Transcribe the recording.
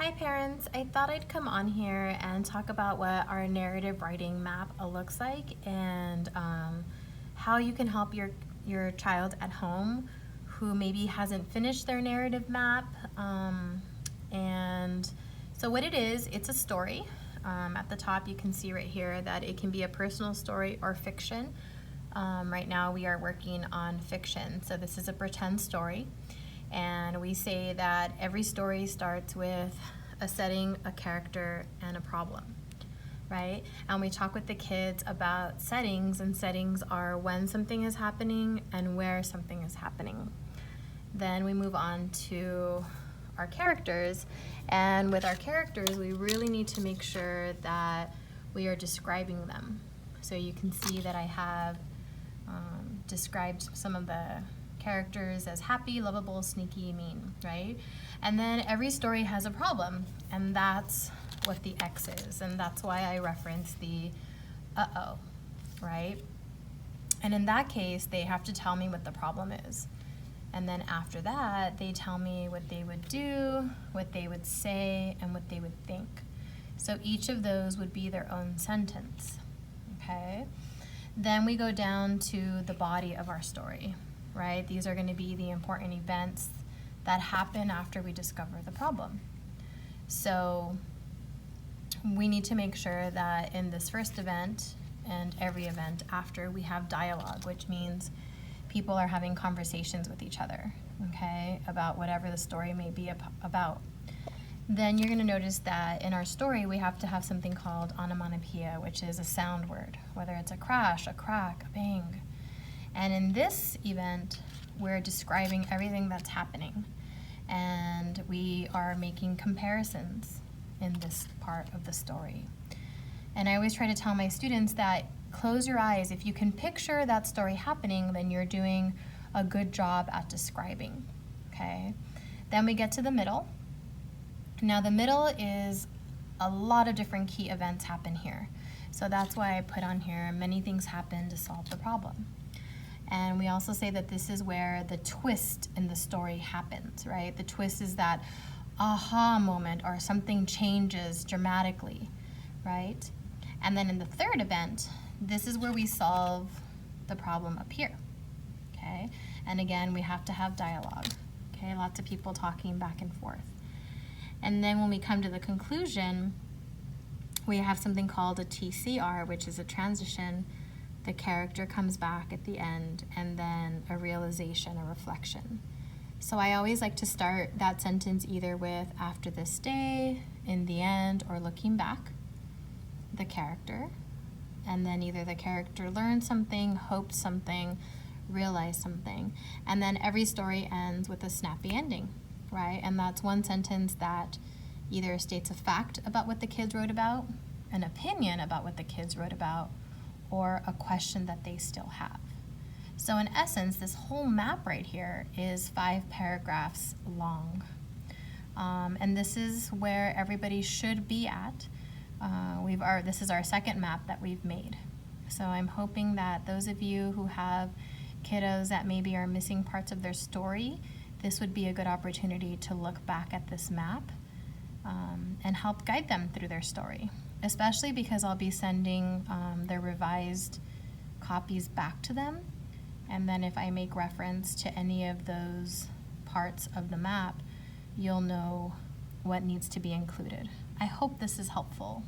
Hi parents, I thought I'd come on here and talk about what our narrative writing map looks like and how you can help your child at home who maybe hasn't finished their narrative map. And so what it is, it's a story. At the top you can see right here that it can be a personal story or fiction. Right now we are working on fiction, so this is a pretend story. And we say that every story starts with a setting, a character, and a problem, right? And we talk with the kids about settings, and settings are when something is happening and where something is happening. Then we move on to our characters, and with our characters, we really need to make sure that we are describing them. So you can see that I have described some of the characters as happy, lovable, sneaky, mean, right? And then every story has a problem, and that's what the X is, and that's why I reference the uh-oh, right? And in that case, they have to tell me what the problem is. And then after that, they tell me what they would do, what they would say, and what they would think. So each of those would be their own sentence, okay? Then we go down to the body of our story, right? These are going to be the important events that happen after we discover the problem. So we need to make sure that in this first event and every event after, we have dialogue, which means people are having conversations with each other, okay, about whatever the story may be about. Then you're going to notice that in our story we have to have something called onomatopoeia, which is a sound word, whether it's a crash, a crack, a bang. And in this event, we're describing everything that's happening, and we are making comparisons in this part of the story. And I always try to tell my students that close your eyes. If you can picture that story happening, then you're doing a good job at describing, okay? Then we get to the middle. Now the middle is a lot of different key events happen here. So that's why I put on here, many things happen to solve the problem. And we also say that this is where the twist in the story happens, right? The twist is that aha moment, or something changes dramatically, right? And then in the third event, this is where we solve the problem up here, okay? And again, we have to have dialogue, okay? Lots of people talking back and forth. And then when we come to the conclusion, we have something called a TCR, which is a transition. The character comes back at the end, and then a realization, a reflection. So I always like to start that sentence either with after this day, in the end, or looking back, the character. And then either the character learned something, hoped something, realized something. And then every story ends with a snappy ending, right? And that's one sentence that either states a fact about what the kids wrote about, an opinion about what the kids wrote about, or a question that they still have. So in essence, this whole map right here is 5 paragraphs long. And this is where everybody should be at. This is our second map that we've made. So I'm hoping that those of you who have kiddos that maybe are missing parts of their story, this would be a good opportunity to look back at this map and help guide them through their story, especially because I'll be sending their revised copies back to them. And then if I make reference to any of those parts of the map, you'll know what needs to be included. I hope this is helpful.